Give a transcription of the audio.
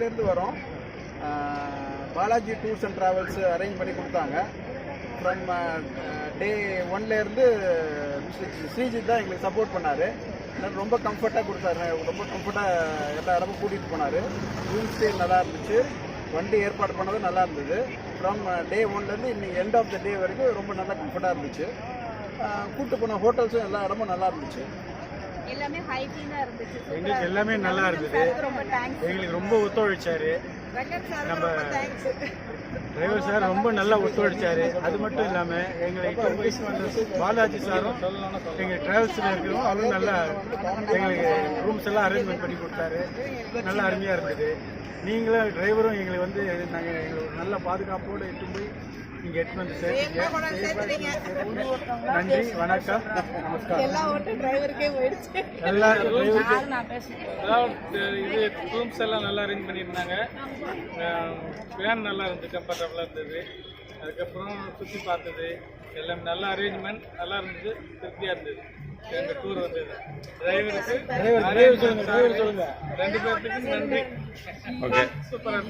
சென்னையிலேருந்து வரோம். Balaji tours and travels arrange பண்ணி கொடுத்தாங்க. ஃப்ரம் டே 1லேருந்து ஸ்ரீஜித் தான் எங்களுக்கு சப்போர்ட் பண்ணார். ரொம்ப கம்ஃபர்ட்டாக கொடுத்தாரு, ரொம்ப கம்ஃபர்ட்டாக எல்லா இடமும் கூட்டிகிட்டு போனார். ரூம் ஸ்டே நல்லா இருந்துச்சு, வண்டி ஏற்பாடு பண்ணதும் நல்லா இருந்தது. ஃப்ரம் டே 1லேருந்து இன்னைக்கு எண்ட் ஆஃப் த டே வரைக்கும் ரொம்ப நல்லா கம்ஃபர்ட்டாக இருந்துச்சு. கூப்பிட்டு போன ஹோட்டல்ஸும் எல்லா இடமும் நல்லா இருந்துச்சு. எங்களுக்கு எல்லாமே நல்லா இருந்தது. எங்களுக்கு ரொம்ப ஒத்துழைச்சாரு. நம்ம டிரைவர் சார் ரொம்ப நல்லா ஒத்துழைச்சாரு. அது மட்டும் இல்லாமல் எங்களுக்கு பாலாஜி சாரும் எங்கள் டிராவல்ஸில் இருக்கிறோம், அவரும் நல்லா எங்களுக்கு ரூம்ஸ் எல்லாம் அரேஞ்ச்மெண்ட் பண்ணி கொடுத்தாரு. நல்லா அருமையாக இருந்தது. நீங்களும் டிரைவரும் எங்களுக்கு வந்து நாங்கள் எங்களுக்கு நல்ல பாதுகாப்போடு எட்டு போய் இங்கே எடுத்து வந்து சேர்த்தீங்க. நன்றி, வணக்கம், நமஸ்காரம். எல்லா இது ரூம்ஸ் எல்லாம் நல்லா அரேஞ்ச் பண்ணியிருந்தாங்க. வேன் நல்லா இருந்தது, கம்ஃபர்டபுளாக இருந்தது. அதுக்கப்புறம் சுற்றி பார்த்தது எல்லாம் நல்ல அரேஞ்ச்மெண்ட் நல்லா இருந்தது, திருப்தியாக இருந்தது. எங்கள் டூர் வந்தது. டிரைவருக்கு ரெண்டு பேர்த்துக்கும் நன்றி. சூப்பராக